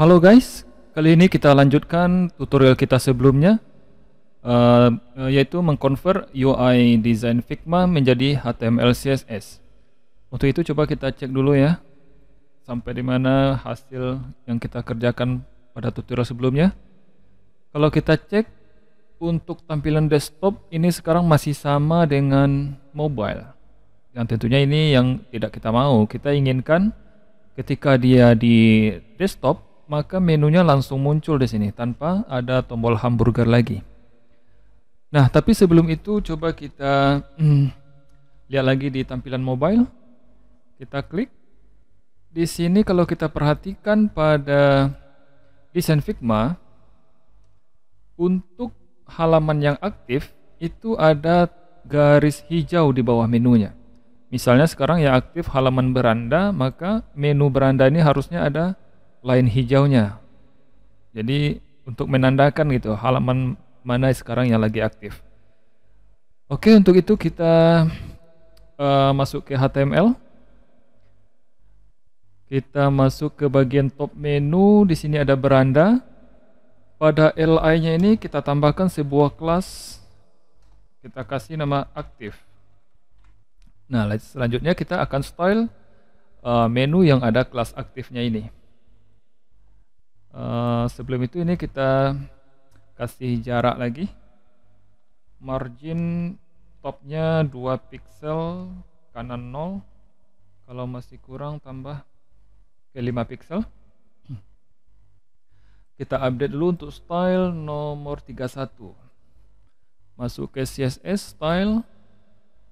Halo guys, kali ini kita lanjutkan tutorial kita sebelumnya, yaitu mengkonvert UI design Figma menjadi HTML CSS. Untuk itu coba kita cek dulu ya, sampai di mana hasil yang kita kerjakan pada tutorial sebelumnya. Kalau kita cek untuk tampilan desktop ini sekarang masih sama dengan mobile. Yang tentunya ini yang tidak kita mau. Kita inginkan ketika dia di desktop, maka menunya langsung muncul di sini tanpa ada tombol hamburger lagi. Nah, tapi sebelum itu coba kita lihat lagi di tampilan mobile. Kita klik. Di sini kalau kita perhatikan pada desain Figma, untuk halaman yang aktif itu ada garis hijau di bawah menunya. Misalnya sekarang yang aktif halaman beranda, maka menu beranda ini harusnya ada line hijaunya. Jadi untuk menandakan gitu halaman mana sekarang yang lagi aktif. Oke, untuk itu kita masuk ke HTML. Kita masuk ke bagian top menu. Di sini ada beranda. Pada li-nya ini kita tambahkan sebuah kelas. Kita kasih nama aktif. Nah, selanjutnya kita akan style menu yang ada kelas aktifnya ini. Sebelum itu ini kita kasih jarak lagi. Margin topnya 2 pixel, kanan 0. Kalau masih kurang tambah ke 5 pixel. Kita update dulu untuk style nomor 31. Masuk ke CSS style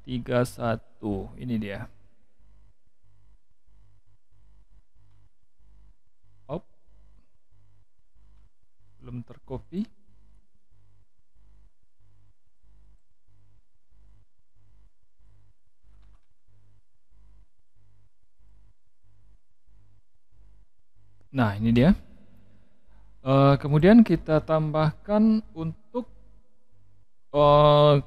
31. Ini dia. Op. Belum tercopy. Nah, ini dia. Kemudian kita tambahkan untuk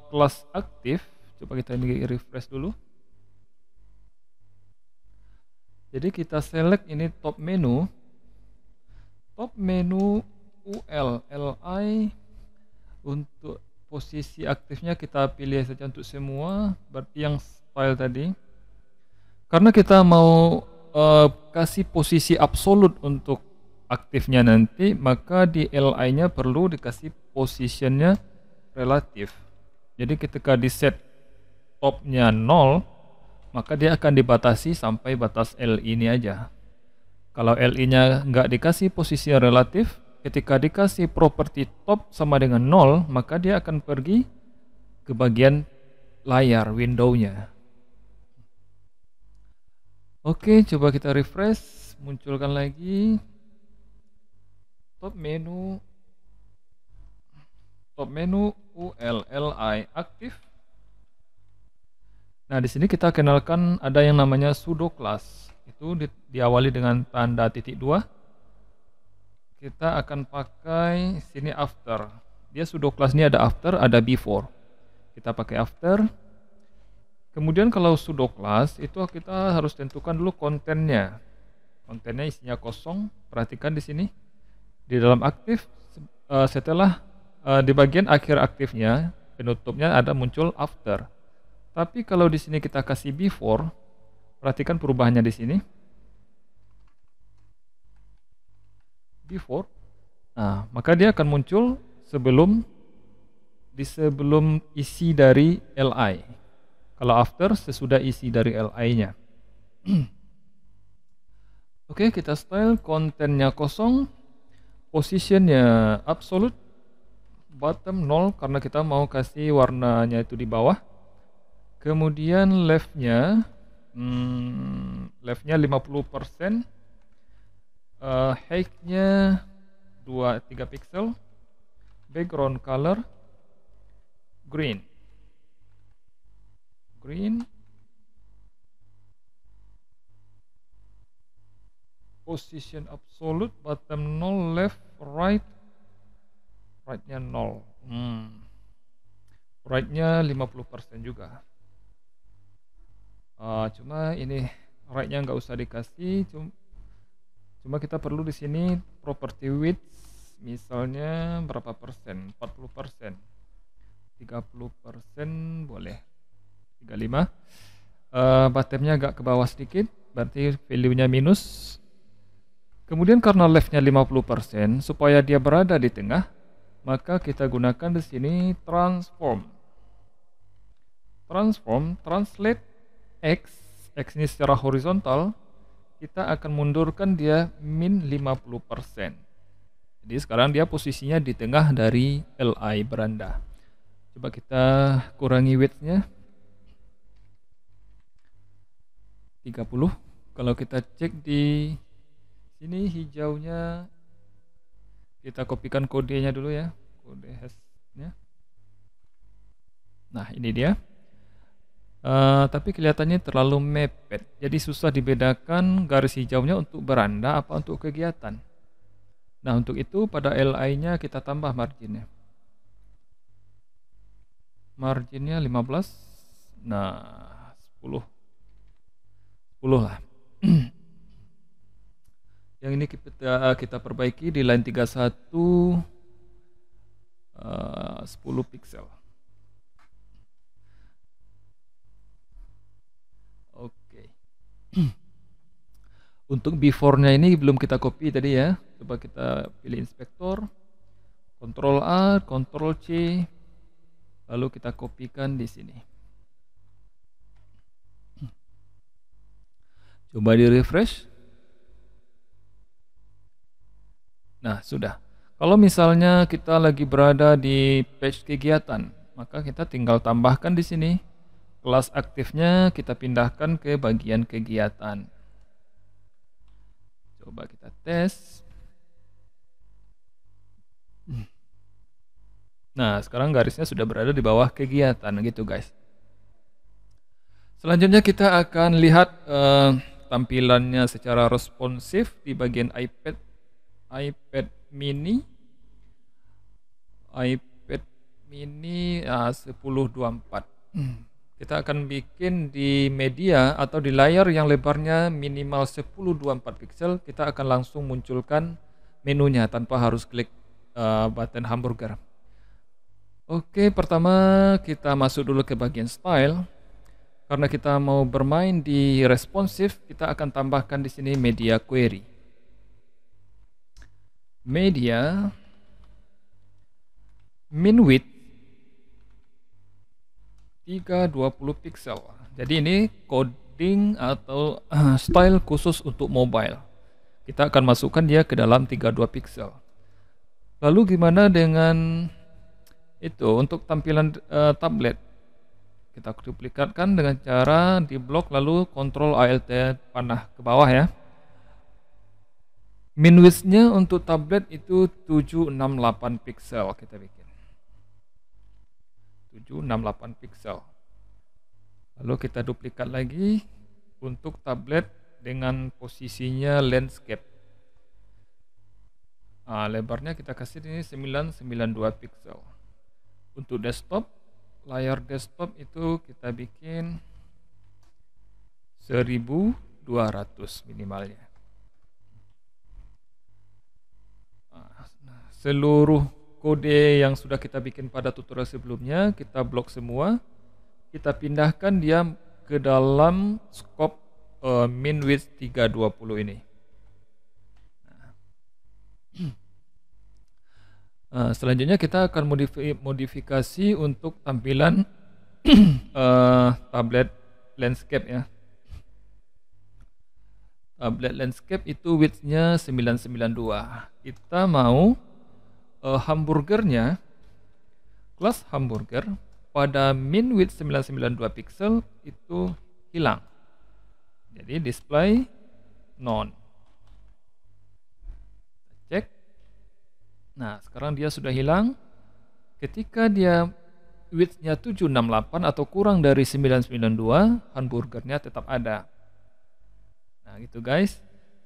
kelas aktif. Coba kita ini refresh dulu. Jadi kita select ini top menu UL li. Untuk posisi aktifnya kita pilih saja untuk semua, berarti yang style tadi. Karena kita mau kasih posisi absolut untuk aktifnya nanti, maka di li-nya perlu dikasih positionnya relatif. Jadi ketika di set topnya 0, maka dia akan dibatasi sampai batas li ini aja. Kalau li-nya nggak dikasih posisi yang relatif, ketika dikasih properti top sama dengan 0, maka dia akan pergi ke bagian layar window-nya. Oke, coba kita refresh, munculkan lagi top menu ULLI aktif. Nah, di sini kita kenalkan ada yang namanya pseudo class. Itu diawali dengan tanda titik 2. Kita akan pakai sini after. Dia pseudo class ini ada after, ada before. Kita pakai after. Kemudian kalau pseudo class itu kita harus tentukan dulu kontennya. Kontennya isinya kosong. Perhatikan di sini. Di dalam aktif, setelah di bagian akhir aktifnya, penutupnya ada muncul after. Tapi kalau di sini kita kasih before, perhatikan perubahannya di sini. Before, nah maka dia akan muncul sebelum isi dari li. Kalau after sesudah isi dari li-nya. Oke, kita style kontennya kosong. Positionnya absolute, bottom 0 karena kita mau kasih warnanya itu di bawah. Kemudian leftnya 50%, height-nya 3 pixel, background color green, position absolute, bottom 0, left, right-nya 0. Right-nya 50% juga. Cuma ini right-nya nggak usah dikasih, Cuma kita perlu di sini property width misalnya berapa persen? 40%. 30% boleh. 35. Bottomnya agak ke bawah sedikit, berarti value-nya minus. Kemudian karena left-nya 50%, supaya dia berada di tengah, maka kita gunakan di sini transform. Transform, translate X ini secara horizontal, kita akan mundurkan dia min 50%. Jadi sekarang dia posisinya di tengah dari LI beranda. Coba kita kurangi width-nya 30. Kalau kita cek di sini hijaunya, kita kopikan kodenya dulu ya, kode hash-nya. Nah, ini dia. Tapi kelihatannya terlalu mepet, jadi susah dibedakan garis hijaunya untuk beranda apa untuk kegiatan. Nah, untuk itu pada LI-nya kita tambah marginnya. Marginnya 15. Nah, 10 lah. Yang ini kita perbaiki di line 31, 10 pixel. Oke. Untuk before-nya ini belum kita copy tadi ya. Coba kita pilih inspektor, Ctrl A, Ctrl C, lalu kita kopikan di sini. Coba di refresh. Nah, sudah. Kalau misalnya kita lagi berada di page kegiatan, maka kita tinggal tambahkan di sini. Kelas aktifnya kita pindahkan ke bagian kegiatan. Coba kita tes. Nah, sekarang garisnya sudah berada di bawah kegiatan gitu guys. Selanjutnya kita akan lihat tampilannya secara responsif di bagian iPad mini 1024. Kita akan bikin di media atau di layar yang lebarnya minimal 1024 pixel. Kita akan langsung munculkan menunya tanpa harus klik button hamburger. Oke, pertama kita masuk dulu ke bagian style. Karena kita mau bermain di responsif, kita akan tambahkan di sini media query. Media min width 320 pixel. Jadi ini coding atau style khusus untuk mobile. Kita akan masukkan dia ke dalam 32 pixel. Lalu gimana dengan itu untuk tampilan tablet? Kita duplikatkan dengan cara di blok lalu Ctrl Alt panah ke bawah ya. Min width-nya untuk tablet itu 768 pixel kita bikin. 768 pixel. Lalu kita duplikat lagi untuk tablet dengan posisinya landscape. Lebarnya kita kasih ini 992 pixel. Untuk desktop, layar desktop itu kita bikin 1200 minimalnya. Seluruh kode yang sudah kita bikin pada tutorial sebelumnya kita blok semua. Kita pindahkan dia ke dalam scope min width 320 ini. Selanjutnya kita akan modifikasi untuk tampilan tablet landscape ya. Tablet landscape itu width-nya 992. Kita mau hamburgernya, kelas hamburger pada min width 992 pixel itu hilang. Jadi display none. Cek. Nah, sekarang dia sudah hilang. Ketika dia width-nya 768 atau kurang dari 992, hamburgernya tetap ada. Nah, gitu guys.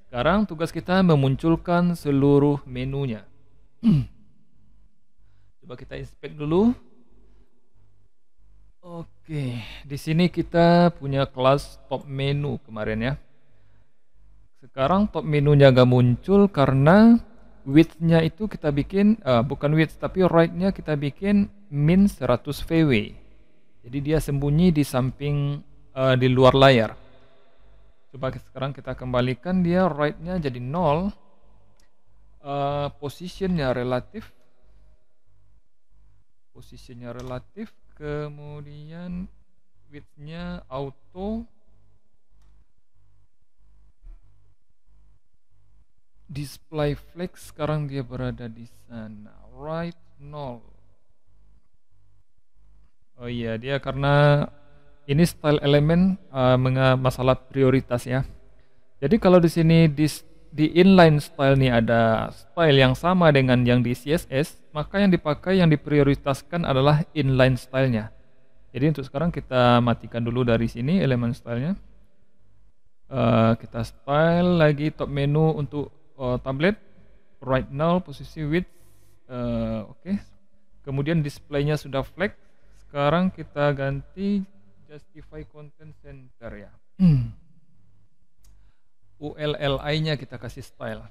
Sekarang tugas kita memunculkan seluruh menunya. Coba kita inspect dulu. Oke, di sini kita punya kelas top menu kemarin ya. Sekarang top menunya gak muncul karena width-nya itu kita bikin, bukan width tapi right-nya kita bikin min 100 VW. Jadi dia sembunyi di samping, di luar layar. Coba sekarang kita kembalikan dia right-nya jadi 0. Positionnya relatif, kemudian width-nya auto, display flex sekarang dia berada di sana, right 0. Oh iya, dia karena ini style element, masalah prioritas ya. Jadi kalau di sini di inline style nih ada style yang sama dengan yang di CSS, maka yang dipakai yang diprioritaskan adalah inline stylenya. Jadi untuk sekarang kita matikan dulu dari sini elemen stylenya. Kita style lagi top menu untuk tablet, right now posisi width, oke. Kemudian displaynya sudah flex. Sekarang kita ganti justify content center ya. ULLI-nya kita kasih style.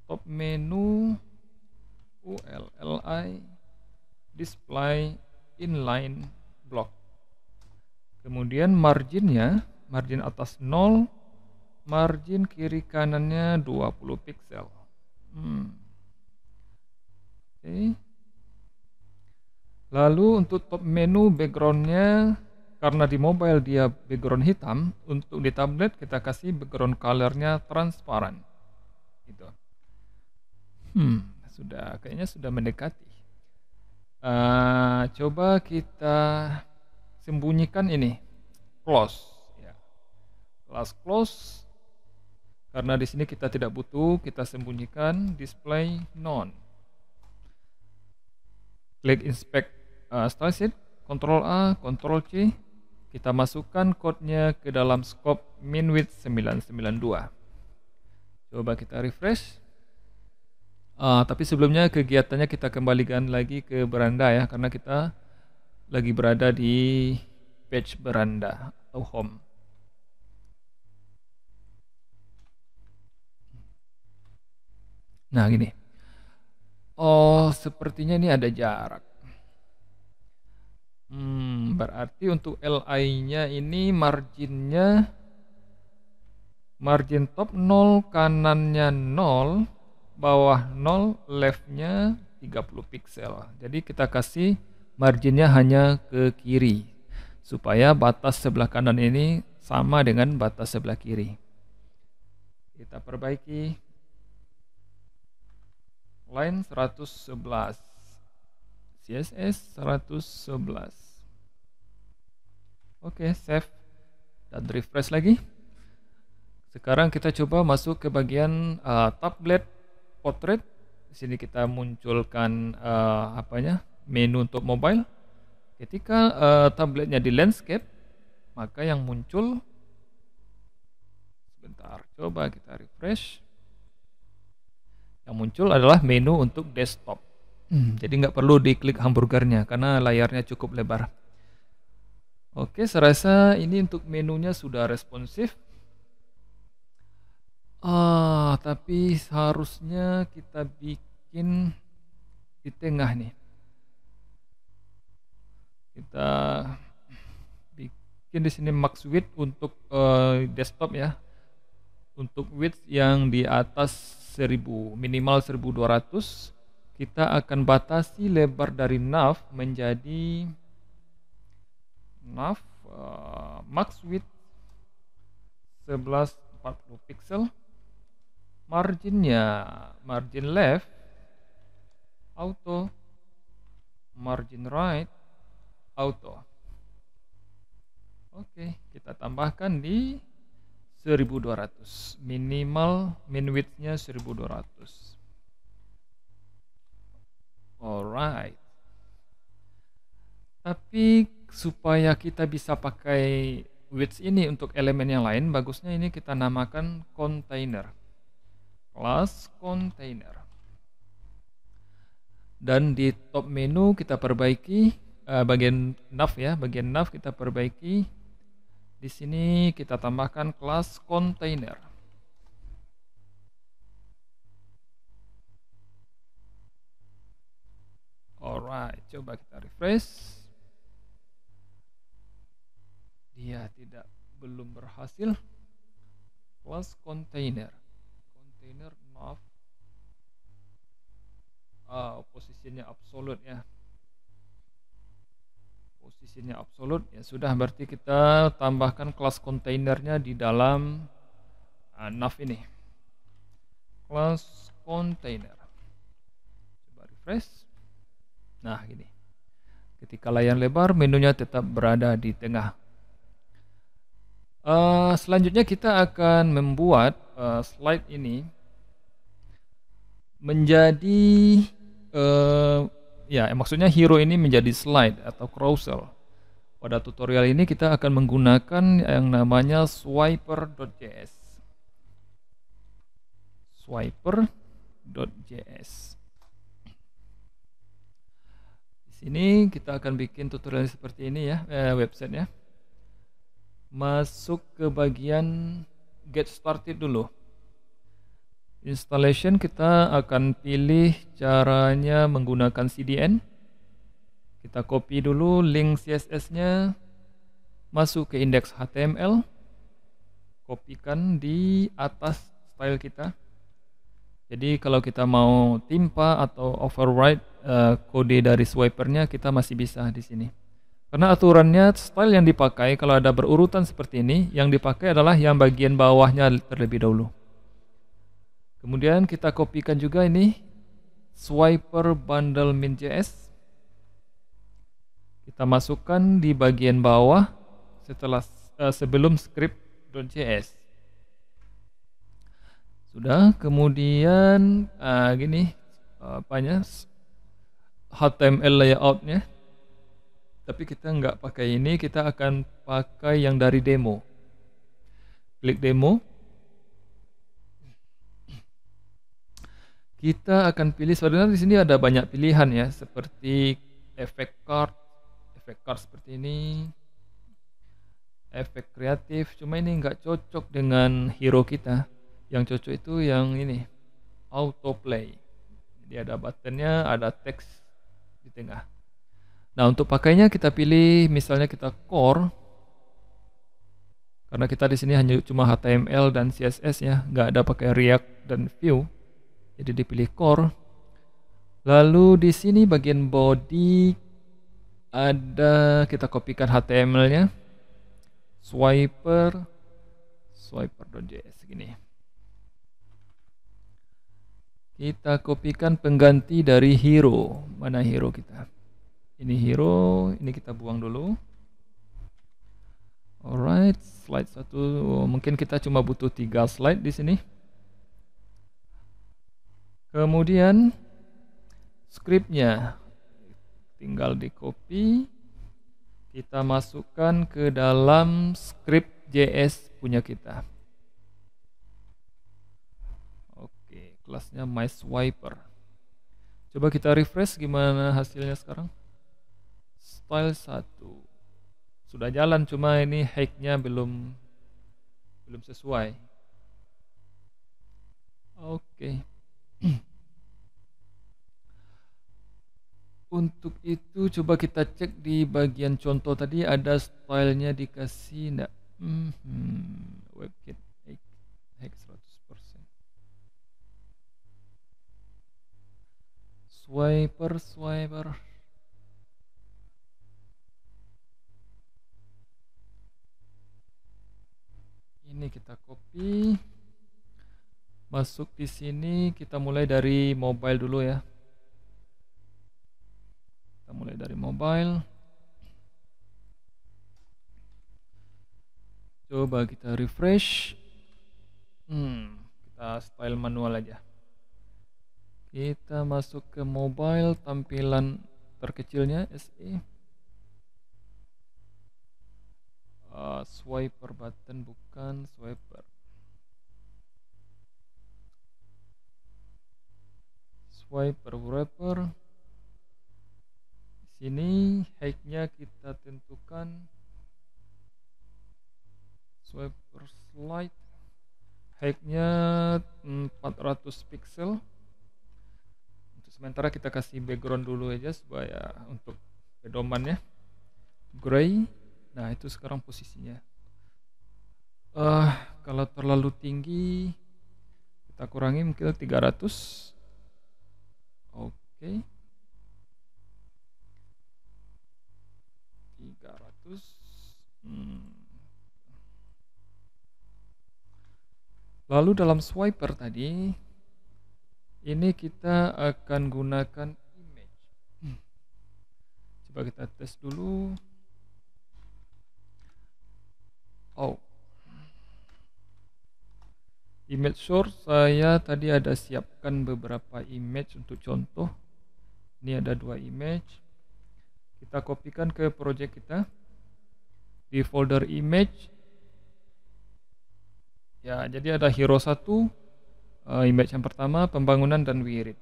Top menu ULLI display inline block. Kemudian marginnya, margin atas 0, margin kiri kanannya 20 pixel. Oke. Lalu untuk top menu backgroundnya, karena di mobile dia background hitam, untuk di tablet kita kasih background colornya transparan. Gitu. Kayaknya sudah mendekati. Coba kita sembunyikan ini, close. Ya. Kelas close. Karena di sini kita tidak butuh, kita sembunyikan display none. Klik inspect style sheet, Ctrl A, Ctrl C. Kita masukkan code-nya ke dalam scope min width 992. Coba kita refresh. Tapi sebelumnya kegiatannya kita kembalikan lagi ke beranda ya, karena kita lagi berada di page beranda atau home. Nah gini. Oh, sepertinya ini ada jarak. Berarti untuk LI-nya ini margin top 0, kanannya 0, bawah 0, left-nya 30 pixel. Jadi kita kasih marginnya hanya ke kiri supaya batas sebelah kanan ini sama dengan batas sebelah kiri. Kita perbaiki. Line 111, CSS 111. Oke, save dan refresh lagi. Sekarang kita coba masuk ke bagian tablet portrait. Di sini kita munculkan menu untuk mobile. Ketika tabletnya di landscape, maka yang muncul, sebentar, coba kita refresh. Yang muncul adalah menu untuk desktop. Jadi nggak perlu diklik hamburgernya karena layarnya cukup lebar. Oke, saya rasa ini untuk menunya sudah responsif. Tapi seharusnya kita bikin di tengah nih. Kita bikin di sini max width untuk desktop ya. Untuk width yang di atas 1000, minimal 1200. Kita akan batasi lebar dari nav menjadi max width 1140 pixel. Marginnya, margin left auto, margin right auto. Oke, kita tambahkan di 1200. Minimal min width-nya 1200. Alright. Tapi supaya kita bisa pakai width ini untuk elemen yang lain, bagusnya ini kita namakan container. Class container. Dan di top menu kita perbaiki bagian nav ya, bagian nav kita perbaiki. Di sini kita tambahkan class container. Coba kita refresh. Dia belum berhasil. Class container nav. Posisinya absolute ya. Posisinya absolute ya sudah, berarti kita tambahkan kelas kontainernya di dalam nav ini. Class container. Coba refresh. Nah, gini. Ketika layar lebar, menunya tetap berada di tengah. Selanjutnya kita akan membuat slide ini menjadi ya maksudnya hero ini menjadi slide atau carousel. Pada tutorial ini kita akan menggunakan yang namanya swiper.js. Swiper.js. Di sini kita akan bikin tutorial seperti ini ya, websitenya. Masuk ke bagian get started dulu. Installation kita akan pilih caranya menggunakan CDN. Kita copy dulu link CSS-nya, masuk ke index HTML, kopikan di atas style kita. Jadi kalau kita mau timpa atau override kode dari swipernya, kita masih bisa di sini. Karena aturannya style yang dipakai kalau ada berurutan seperti ini, yang dipakai adalah yang bagian bawahnya terlebih dahulu. Kemudian kita kopikan juga ini swiper bundle min.js. Kita masukkan di bagian bawah sebelum script.js. Sudah, kemudian gini HTML layoutnya. Tapi kita nggak pakai ini, kita akan pakai yang dari demo. Klik demo. Kita akan pilih, sebenarnya di sini ada banyak pilihan ya, seperti efek card seperti ini, efek kreatif. Cuma ini nggak cocok dengan hero kita. Yang cocok itu yang ini, autoplay. Jadi ada buttonnya, ada teks di tengah. Nah, untuk pakainya kita pilih misalnya kita core. Karena kita di sini hanya cuma HTML dan CSS ya, nggak ada pakai React dan Vue. Jadi dipilih core. Lalu di sini bagian body ada, kita kopikan HTML-nya. Swiper.js gini. Kita kopikan pengganti dari hero. Mana hero kita? Ini hero, ini kita buang dulu. Alright, slide 1. Mungkin kita cuma butuh 3 slide di sini. Kemudian scriptnya tinggal di copy, kita masukkan ke dalam script.js punya kita. Oke, kelasnya MySwiper. Coba kita refresh, gimana hasilnya sekarang? Style 1 sudah jalan, cuma ini height-nya belum sesuai. Oke. Untuk itu coba kita cek di bagian contoh tadi, ada stylenya dikasih enggak? WebKit height 100%. Swiper. Ini kita copy, masuk di sini. Kita mulai dari mobile dulu ya. Kita mulai dari mobile. Coba kita refresh. Kita style manual aja. Kita masuk ke mobile, tampilan terkecilnya SE. Swiper button, bukan swiper. Swiper wrapper. Di sini height-nya kita tentukan swiper slide. Height-nya 400 pixel. Untuk sementara kita kasih background dulu aja supaya untuk pedomannya gray. Nah, itu sekarang posisinya. Kalau terlalu tinggi kita kurangi mungkin 300. Oke. 300. Lalu dalam swiper tadi ini kita akan gunakan image. Coba kita tes dulu. Image source saya tadi ada siapkan beberapa image untuk contoh. Ini ada 2 image. Kita kopikan ke project kita di folder image. Ya, jadi ada hero 1, image yang pertama, pembangunan dan wirid.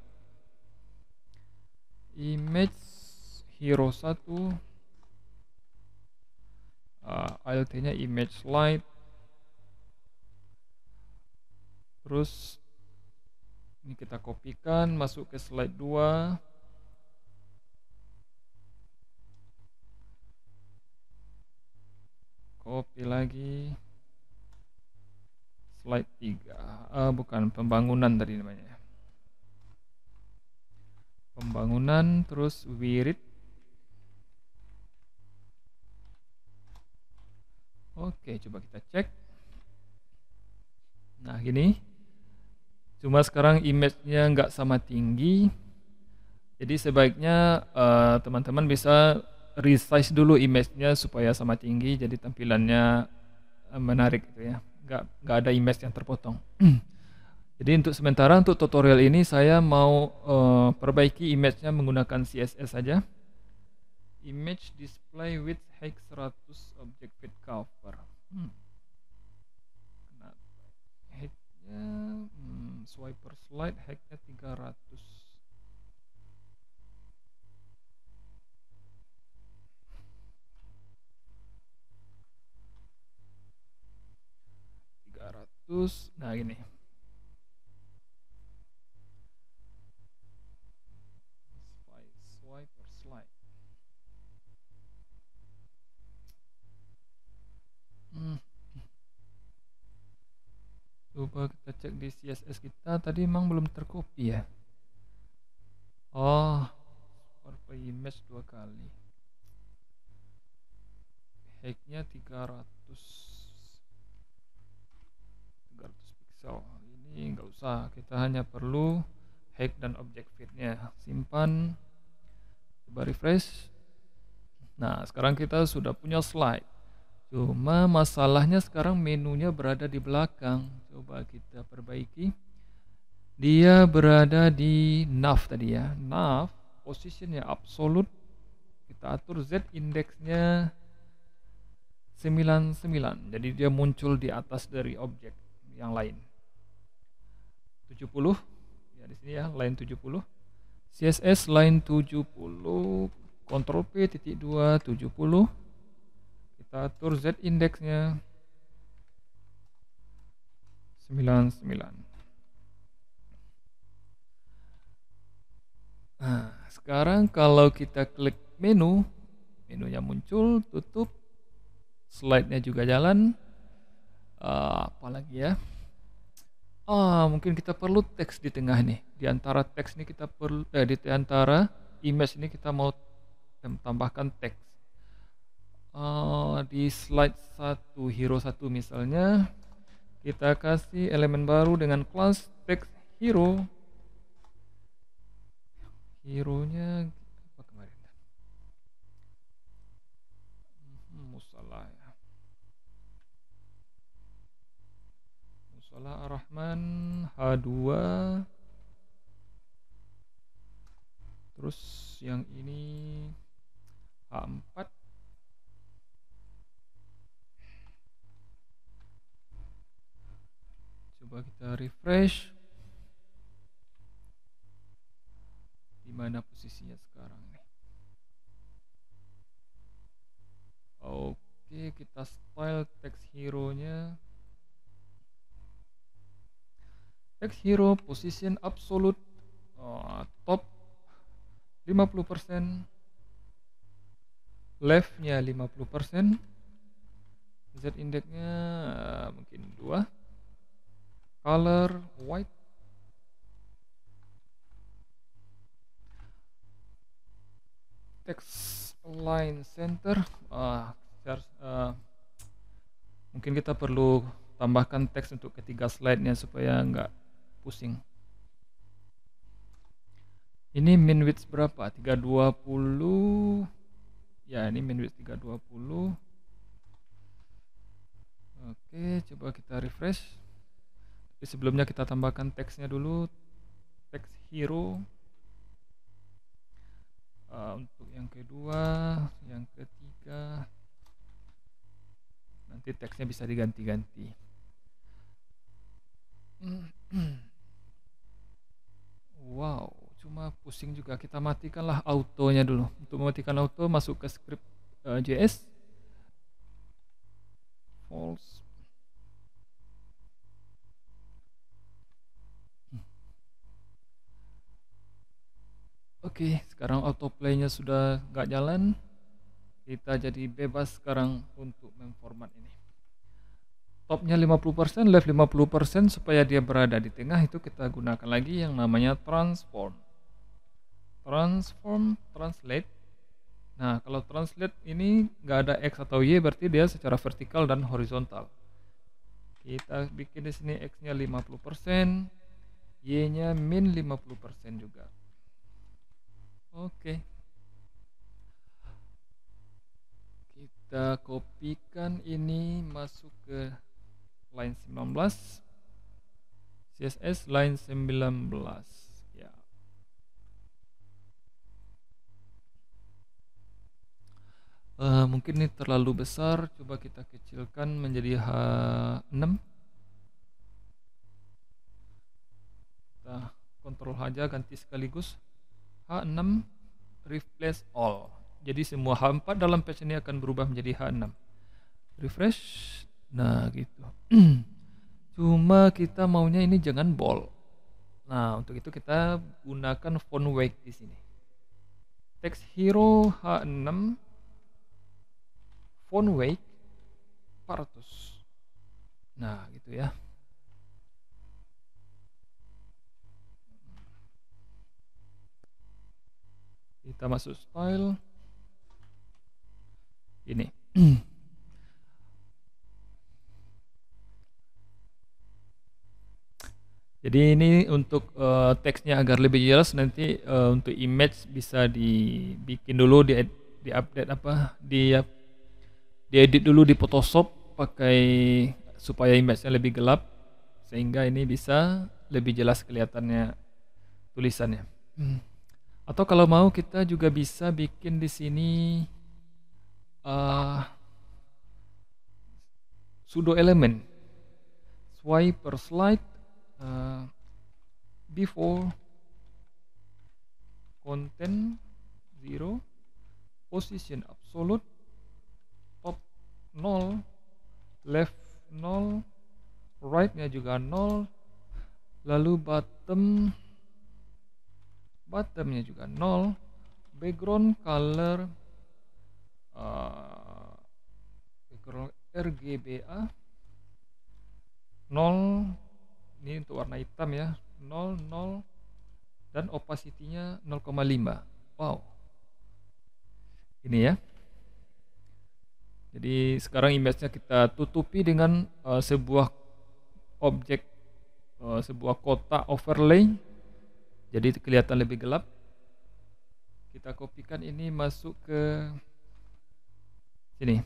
Image hero 1, alt-nya image slide. Terus ini kita kopikan masuk ke slide 2. Copy lagi. Slide 3. Bukan, pembangunan tadi namanya. Pembangunan, terus wirid. Oke, coba kita cek. Nah, gini. Cuma sekarang image-nya nggak sama tinggi. Jadi sebaiknya teman-teman bisa resize dulu image-nya supaya sama tinggi, jadi tampilannya menarik gitu ya. Nggak ada image yang terpotong. Jadi untuk sementara untuk tutorial ini saya mau perbaiki image-nya menggunakan CSS saja. Image display with height 100 object width cover. Height-nya swiper slide height-nya 300. Nah, gini. Swiper slide. Coba kita cek di CSS kita, tadi emang belum tercopy ya. Per image 2 kali. Height-nya 300 pixel. Ini nggak usah, kita hanya perlu height dan object fit-nya. Simpan, coba refresh. Nah, sekarang kita sudah punya slide. Cuma masalahnya sekarang menunya berada di belakang. Coba kita perbaiki. Dia berada di nav tadi ya. Nav, positionnya absolute. Kita atur Z indeksnya 99. Jadi dia muncul di atas dari objek yang lain. 70. Ya di sini ya, line 70. CSS line 70. Ctrl P titik 2 70. Kita atur Z indeksnya 99. Nah, sekarang kalau kita klik menunya muncul, tutup, slide-nya juga jalan. Apalagi ya? Mungkin kita perlu teks di tengah nih. Di antara teks ini kita perlu, di antara image ini kita mau tambahkan teks. Di slide 1 hero 1 misalnya, kita kasih elemen baru dengan kelas text hero. Hero-nya apa kemarin? Musalah ya. Musalah Ar-Rahman H2. Terus yang ini H4. Coba kita refresh. Di mana posisinya sekarang nih? Oke, kita style text hero-nya. Text hero position absolute top 50%, left-nya 50%, Z indexnya mungkin 2, color white, text align center. Mungkin kita perlu tambahkan teks untuk ketiga slide-nya supaya nggak pusing. Ini min width berapa? 320. Ya, ini min width 320. Oke, coba kita refresh. Tapi sebelumnya kita tambahkan teksnya dulu. Teks hero. Untuk yang kedua, yang ketiga, nanti teksnya bisa diganti-ganti. Wow, cuma pusing juga. Kita matikanlah autonya dulu. Untuk mematikan auto, masuk ke script JS. False. Oke, sekarang autoplay-nya sudah nggak jalan. Kita jadi bebas sekarang untuk memformat ini. Topnya 50%, left 50%, supaya dia berada di tengah. Itu kita gunakan lagi yang namanya transform. Transform, translate. Nah, kalau translate ini nggak ada X atau Y, berarti dia secara vertikal dan horizontal. Kita bikin di sini X-nya 50%, Y-nya min 50% juga. Oke. Kita kopikan ini masuk ke line 19. CSS line 19. Ya. Mungkin ini terlalu besar. Coba kita kecilkan menjadi H6. Kita kontrol H aja, ganti sekaligus. H6 replace all. Jadi semua H4 dalam page ini akan berubah menjadi H6. Refresh. Nah, gitu. Cuma kita maunya ini jangan bold. Nah, untuk itu kita gunakan font weight di sini. Text hero H6 font weight 400. Nah, gitu ya. Kita masuk style. Ini. Jadi ini untuk teksnya agar lebih jelas, nanti untuk image bisa dibikin dulu, diupdate diedit dulu di Photoshop pakai supaya image-nya lebih gelap, sehingga ini bisa lebih jelas kelihatannya tulisannya. Atau kalau mau kita juga bisa bikin di sini pseudo element, swipe per slide, before, content 0, position absolute, top 0, left 0, right-nya juga 0, lalu bottomnya juga 0, background color RGBA 0, ini untuk warna hitam ya, 0, 0, dan opacity-nya 0,5. Wow, ini ya. Jadi sekarang image-nya kita tutupi dengan sebuah objek, sebuah kotak overlay, jadi kelihatan lebih gelap. Kita kopikan ini masuk ke sini.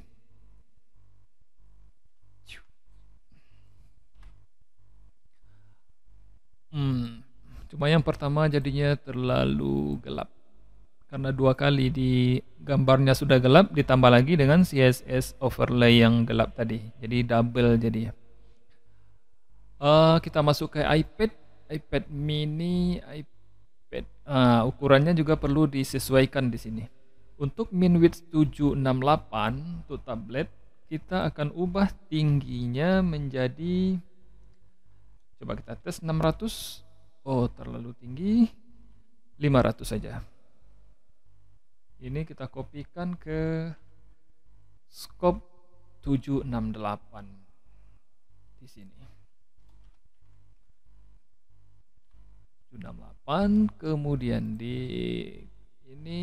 Cuma yang pertama jadinya terlalu gelap, karena 2 kali di gambarnya sudah gelap, ditambah lagi dengan CSS overlay yang gelap tadi, jadi double jadinya. Kita masuk ke iPad mini, iPad. Ukurannya juga perlu disesuaikan di sini. Untuk min width 768 untuk tablet, kita akan ubah tingginya menjadi, coba kita tes 600. Oh, terlalu tinggi. 500 saja. Ini kita kopikan ke scope 768 di sini. 768, kemudian di ini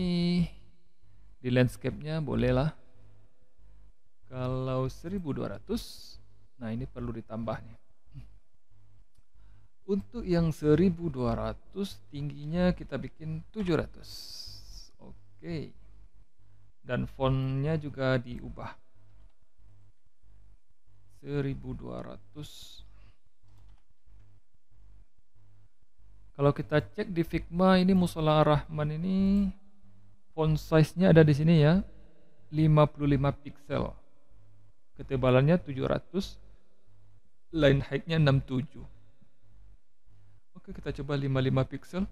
di landscape-nya bolehlah. Kalau 1200, nah ini perlu ditambah nih. Untuk yang 1200 tingginya kita bikin 700. Oke. Dan fontnya juga diubah. 1200. Kalau kita cek di Figma ini Musola Ar-Rahman ini font size-nya ada di sini ya. 55 pixel. Ketebalannya 700. Line height-nya 67. Oke, kita coba 55 pixel.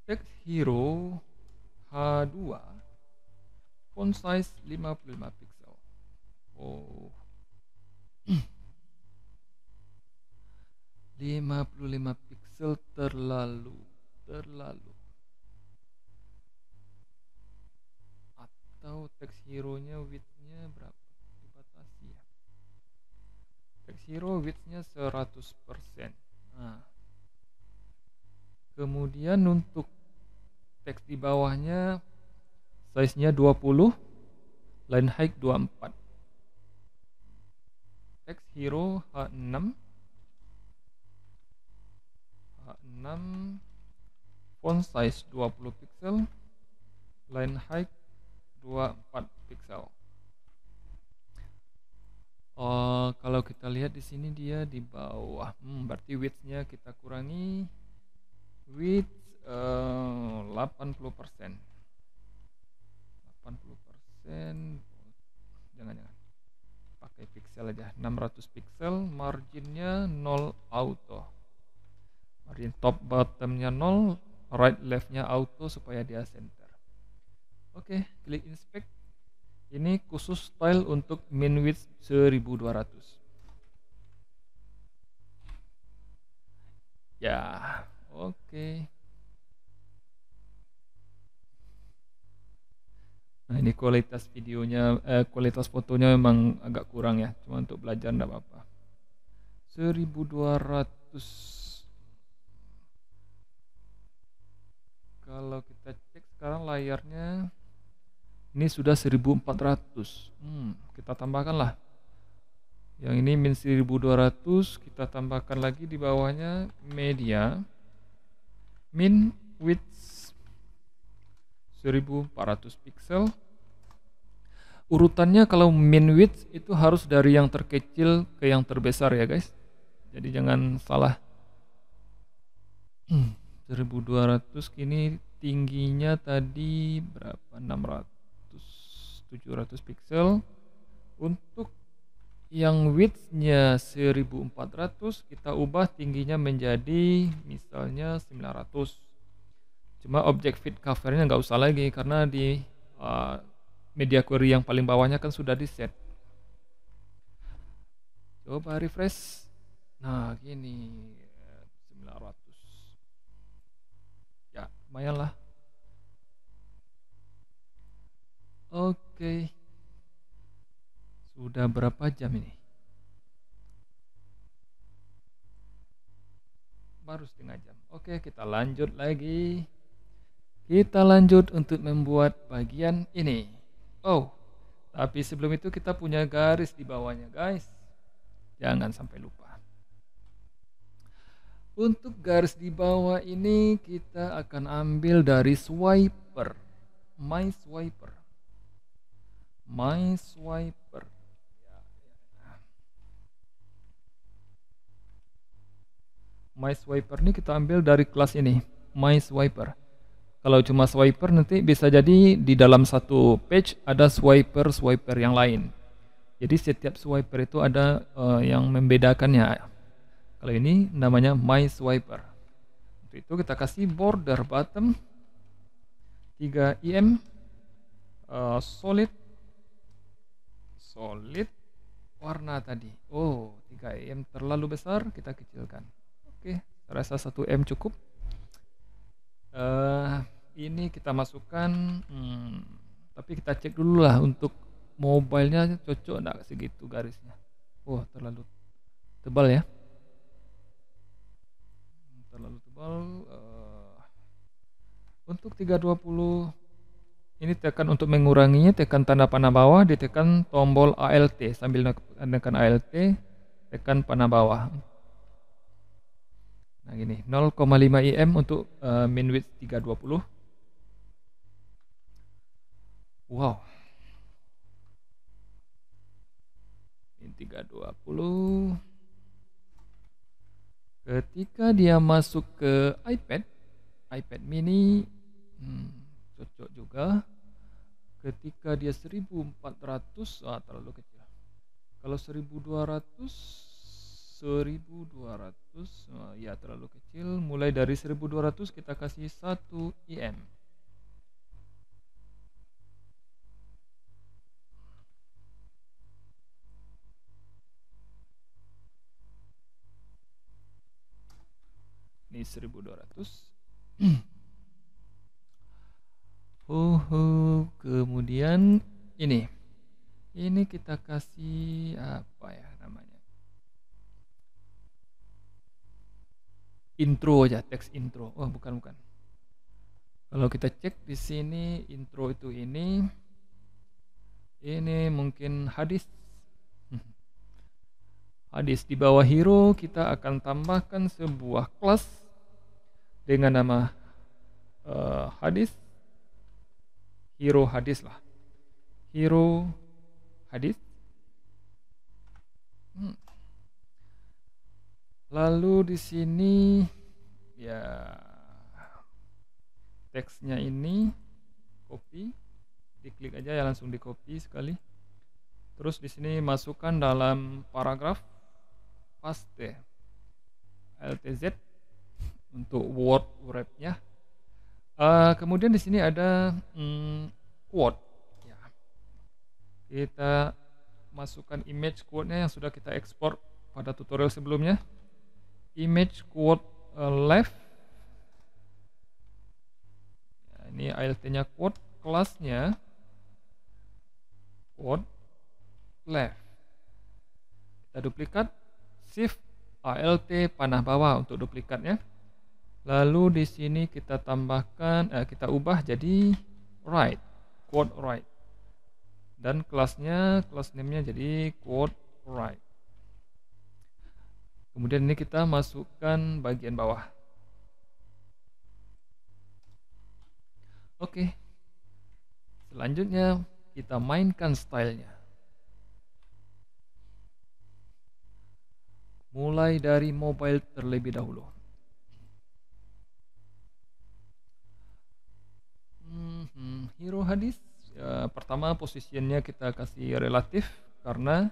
Text Hero H2 font size 55 pixel. Oh. 55 pixel terlalu. Atau text hero-nya width-nya berapa? Dibatasi ya. Text hero width-nya 100%. Nah. Kemudian untuk teks di bawahnya size-nya 20, line height 24. Text hero H6 font size 20 pixel, line height 24 pixel. Kalau kita lihat di sini dia di bawah, berarti width-nya kita kurangi, width 80%. Jangan pakai pixel aja, 600 pixel, marginnya 0 auto. Margin top bottomnya 0, right leftnya auto supaya dia center. Oke, klik inspect. Ini khusus style untuk min width 1200. Ya, oke. Nah, ini kualitas videonya, kualitas fotonya memang agak kurang ya. Cuma untuk belajar enggak apa-apa. 1200. Kalau kita cek sekarang layarnya ini sudah 1400. Kita tambahkan lah. Yang ini min 1200, kita tambahkan lagi di bawahnya media min width 1400 pixel. Urutannya kalau min width itu harus dari yang terkecil ke yang terbesar ya guys. Jadi jangan salah. 1200 kini tingginya tadi berapa? 700 pixel. Untuk yang width-nya 1400 kita ubah tingginya menjadi misalnya 900. Cuma object fit covernya nggak usah lagi karena di media query yang paling bawahnya kan sudah di set. Coba refresh. Nah gini 900. Ya lumayan lah. Oke. Sudah berapa jam ini? Baru setengah jam. Oke, kita lanjut lagi. Kita lanjut untuk membuat bagian ini. Oh, tapi sebelum itu kita punya garis di bawahnya, guys. Jangan sampai lupa. Untuk garis di bawah ini kita akan ambil dari swiper. My swiper. My swiper ini kita ambil dari kelas ini, My swiper. Kalau cuma swiper nanti bisa jadi di dalam satu page ada swiper yang lain. Jadi setiap swiper itu ada yang membedakannya. Kalau ini namanya My swiper. Untuk itu kita kasih border bottom 3 em solid warna tadi. Oh, 3 em terlalu besar, kita kecilkan. Oke, rasa 1 em cukup. Eh, ini kita masukkan, tapi kita cek dulu lah untuk mobilenya cocok enggak segitu garisnya. Oh, terlalu tebal ya. Terlalu tebal. Untuk 320 ini tekan untuk menguranginya, tekan tanda panah bawah, ditekan tombol ALT sambil menekan ALT, tekan panah bawah. Nah gini, 0,5 IM untuk min width 320. Wow. Min 320. Ketika dia masuk ke iPad mini, cocok juga. Ketika dia 1400, terlalu kecil. Kalau 1200, ya terlalu kecil. Mulai dari 1200 kita kasih 1 IM. Ini 1200. Kemudian ini kita kasih apa ya namanya? Intro aja, teks intro. Oh, bukan. Kalau kita cek di sini intro itu ini mungkin hadis. Hadis di bawah hero kita akan tambahkan sebuah kelas dengan nama hadis. Hero hadis lah. Hero hadis. Lalu di sini ya teksnya ini copy, diklik aja ya langsung di copy sekali. Terus di sini masukkan dalam paragraf, paste LTZ untuk word wrap-nya. Kemudian di sini ada quote. Ya. Kita masukkan image quote-nya yang sudah kita ekspor pada tutorial sebelumnya. Image quote left. Ya, ini ALT-nya quote, kelasnya quote left. Kita duplikat, shift ALT panah bawah untuk duplikatnya. Lalu di sini kita tambahkan, kita ubah jadi right, quote right. Dan kelasnya, class name-nya jadi quote right. Kemudian ini kita masukkan bagian bawah. Oke. Selanjutnya kita mainkan stylenya. Mulai dari mobile terlebih dahulu. Hero hadis, ya, pertama posisinya kita kasih relatif karena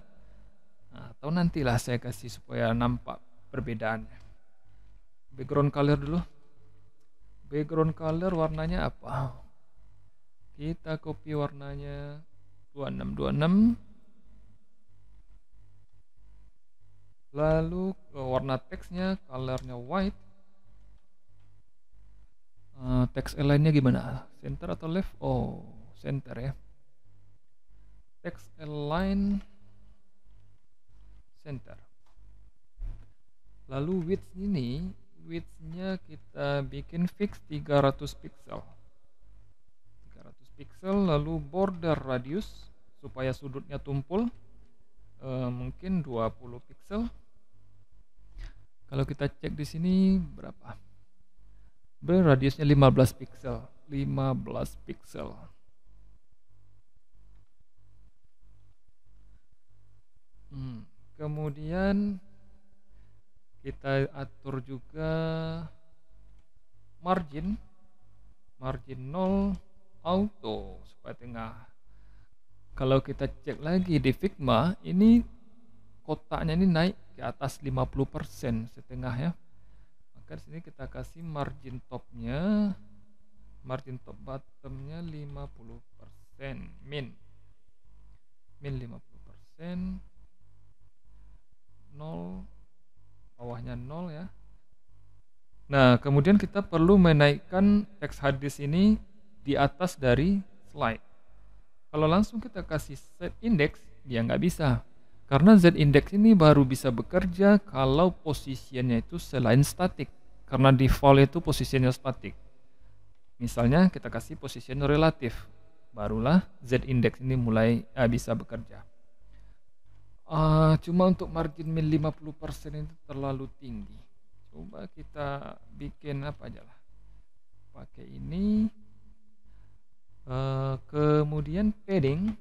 atau nantilah saya kasih supaya nampak perbedaannya. Background color dulu. Background color warnanya apa? Kita copy warnanya 2626. Lalu warna teksnya colornya white. Text align-nya gimana? Center atau left? Oh, center ya. Text align center. Lalu width-nya kita bikin fix 300 pixel. 300 pixel. Lalu border radius supaya sudutnya tumpul mungkin 20 pixel. Kalau kita cek di sini berapa? Radiusnya 15 pixel. 15 pixel. Kemudian kita atur juga margin 0 auto supaya tengah. Kalau kita cek lagi di Figma, ini kotaknya ini naik ke atas 50% setengah ya. Maka di sini kita kasih margin topnya, margin top bottomnya 50%, min 50%, 0 bawahnya 0 ya. Nah, kemudian kita perlu menaikkan teks harddisk ini di atas dari slide. Kalau langsung kita kasih set index, dia nggak bisa. Karena z index ini baru bisa bekerja kalau posisinya itu selain statik. Karena default itu posisinya statik. Misalnya kita kasih position relatif, barulah z index ini mulai bisa bekerja. Cuma untuk margin min 50% itu terlalu tinggi. Coba kita bikin apa aja lah. Pakai ini. Kemudian padding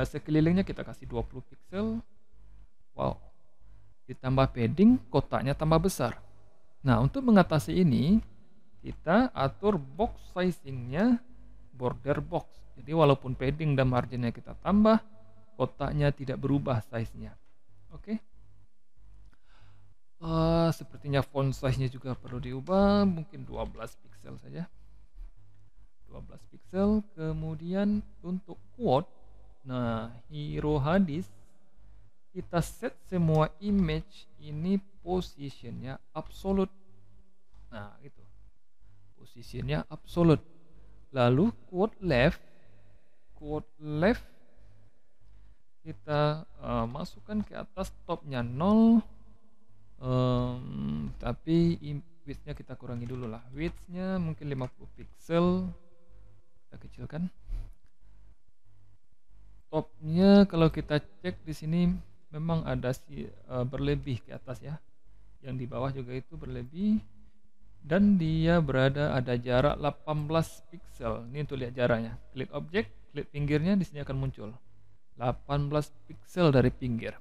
sekelilingnya kita kasih 20 pixel. Wow, ditambah padding, kotaknya tambah besar. Nah, untuk mengatasi ini kita atur box sizingnya border box. Jadi walaupun padding dan marginnya kita tambah, kotaknya tidak berubah size-nya. Oke. Sepertinya font size-nya juga perlu diubah, mungkin 12 pixel saja. 12 pixel. Kemudian untuk quote, nah hero hadis kita set semua image ini positionnya absolute. Nah itu positionnya absolute. Lalu quote left kita masukkan ke atas, topnya 0, tapi width-nya kita kurangi dulu lah. Width-nya mungkin 50 pixel. Kita kecilkan. Topnya kalau kita cek di sini memang ada berlebih ke atas ya. Yang di bawah juga itu berlebih, dan dia ada jarak 18 pixel. Ini untuk lihat jaraknya. Klik objek, klik pinggirnya, di sini akan muncul 18 pixel dari pinggir.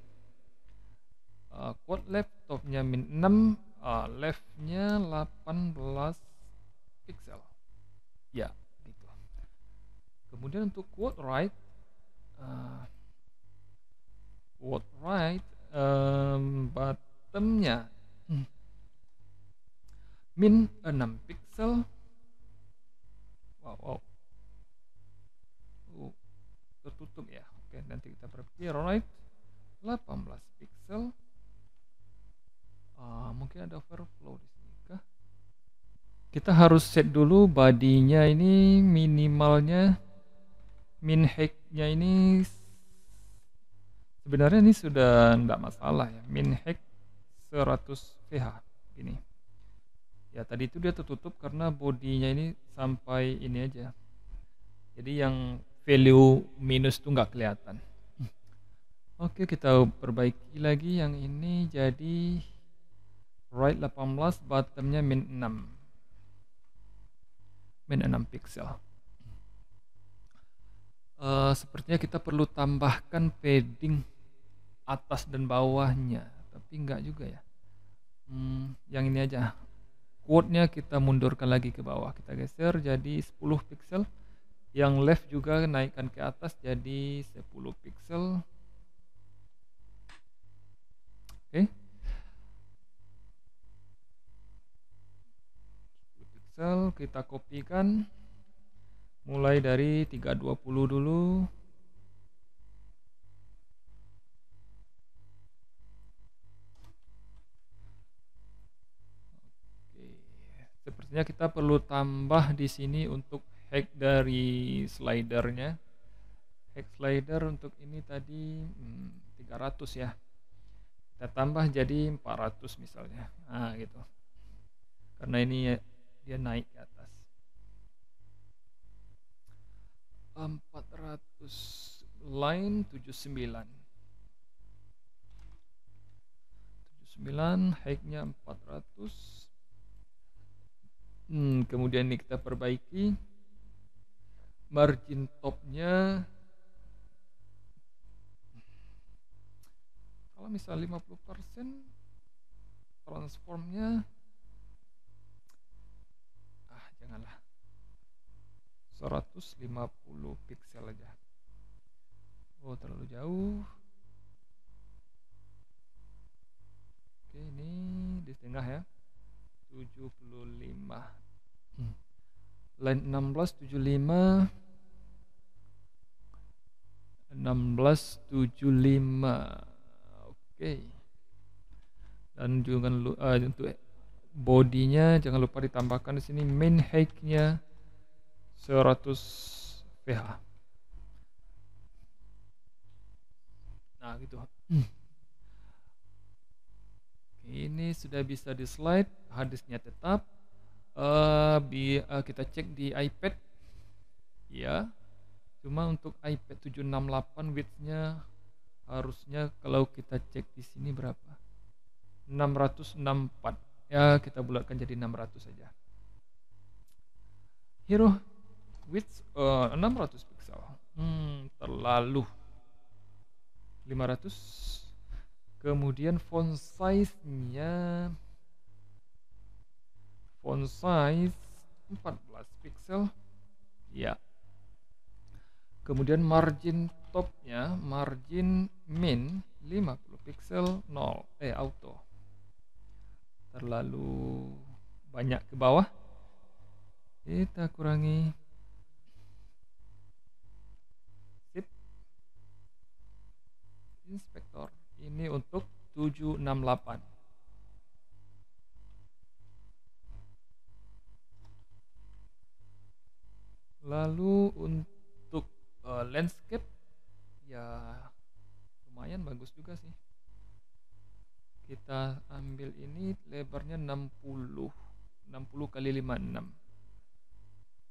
Quote left, topnya min 6, leftnya 18 pixel. Ya, gitu. Kemudian untuk quote right, bottomnya min 6 pixel. Wow. Tertutup ya. Oke, nanti kita perbaiki. Right 18 pixel. Mungkin ada overflow di sini kah? Kita harus set dulu bodinya ini minimalnya, min height-nya ini sebenarnya ini sudah enggak masalah ya. Min height 100 VH gini. Ya tadi itu dia tertutup karena bodinya ini sampai ini aja. Jadi yang value minus itu nggak kelihatan. Oke, kita perbaiki lagi yang ini jadi right 18, bottomnya min 6. Min 6 pixel. Sepertinya kita perlu tambahkan padding atas dan bawahnya, tapi enggak juga ya. Yang ini aja. Quote-nya kita mundurkan lagi ke bawah, kita geser jadi 10 pixel. Yang left juga naikkan ke atas jadi 10 pixel. Oke. 10 pixel kita kopikan. Mulai dari 320 dulu. Oke. Sepertinya kita perlu tambah di sini untuk height dari slidernya. Height slider untuk ini tadi 300 ya. Kita tambah jadi 400 misalnya. Nah, gitu. Karena ini dia naik ke atas. 400 line 79. 79, height-nya 400. Kemudian ini kita perbaiki. Margin top-nya kalau misal 50%, transformnya janganlah, 150 pixel aja. Oh, terlalu jauh. Oke, ini di tengah ya. 75. Line 16 75. 16 75. Oke. Dan juga untuk bodinya jangan lupa ditambahkan di sini main height-nya 100 pH. Nah, gitu. Ini sudah bisa di slide, harddisknya tetap. Kita cek di iPad. Ya. Cuma untuk iPad 768 width-nya harusnya kalau kita cek di sini berapa? 664. Ya, kita bulatkan jadi 600 saja. Hero width 600 pixel. Terlalu 500. Kemudian font size 14 pixel. Ya. Kemudian margin topnya, margin min 50 pixel 0 auto. Terlalu banyak ke bawah. Kita kurangi. Sip. Inspektor. Ini untuk 768. Lalu untuk landscape ya lumayan bagus juga sih. Kita ambil ini lebarnya 60 kali 56.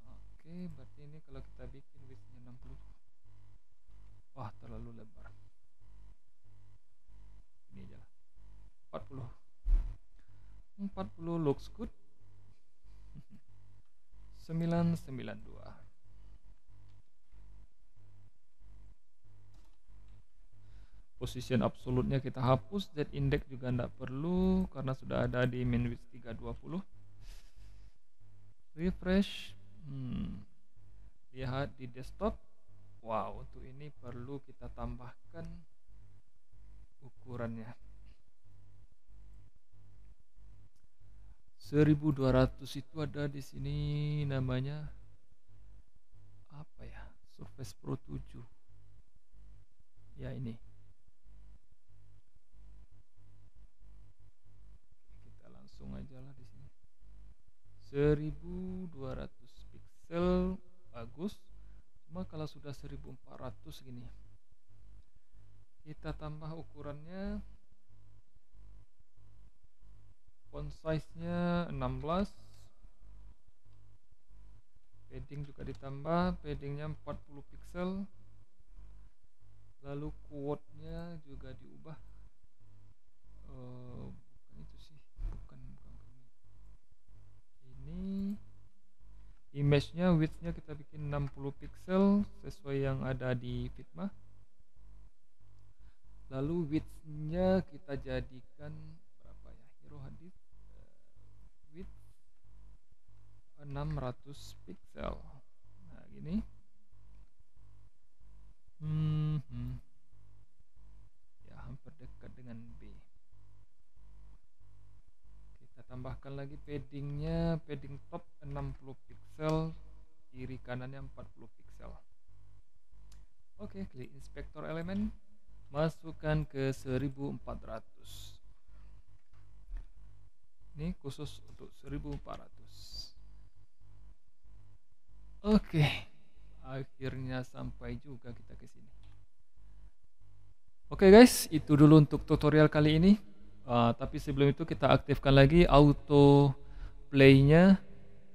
Oke, berarti ini kalau kita bikin widthnya 60. Wah, terlalu lebar. Ini aja lah. 40 looks good. 992. Position absolutnya kita hapus, Z index juga tidak perlu karena sudah ada di min width 320. Refresh. Lihat di desktop. Wow, untuk ini perlu kita tambahkan ukurannya. 1200 itu ada di sini namanya apa ya? Surface Pro 7. Ya, ini. Kita langsung aja lah di sini. 1200 pixel bagus. Cuma kalau sudah 1400 gini. Kita tambah ukurannya. Font size-nya 16. Padding juga ditambah, paddingnya 40 pixel. Lalu quote-nya juga diubah. Bukan itu sih, bukan ini. Image-nya, width-nya kita bikin 60 pixel sesuai yang ada di Figma. Lalu width-nya kita jadikan berapa ya? Hero Hadid width 600 pixel. Nah, gini. Ya, hampir dekat dengan B. Kita tambahkan lagi paddingnya, padding top 60 pixel, kiri kanannya 40 pixel. Oke, klik inspektor elemen, masukkan ke 1400. Ini khusus untuk 1400. Oke, akhirnya sampai juga kita ke sini. Oke guys, itu dulu untuk tutorial kali ini. Tapi sebelum itu kita aktifkan lagi auto play-nya.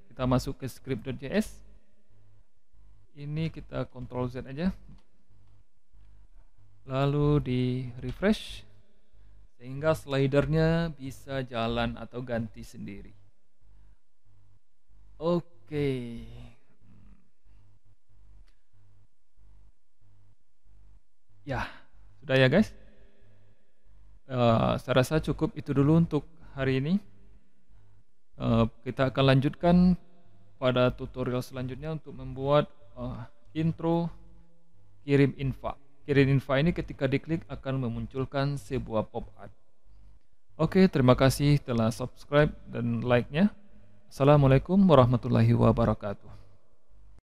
Kita masuk ke script.js. Ini kita Ctrl Z aja. Lalu di refresh sehingga slidernya bisa jalan atau ganti sendiri. Oke. Ya, sudah ya guys. Saya rasa cukup itu dulu untuk hari ini. Kita akan lanjutkan pada tutorial selanjutnya untuk membuat intro kirim info. Kirim info ini ketika diklik akan memunculkan sebuah pop-up. Oke, terima kasih telah subscribe dan like-nya. Assalamualaikum warahmatullahi wabarakatuh.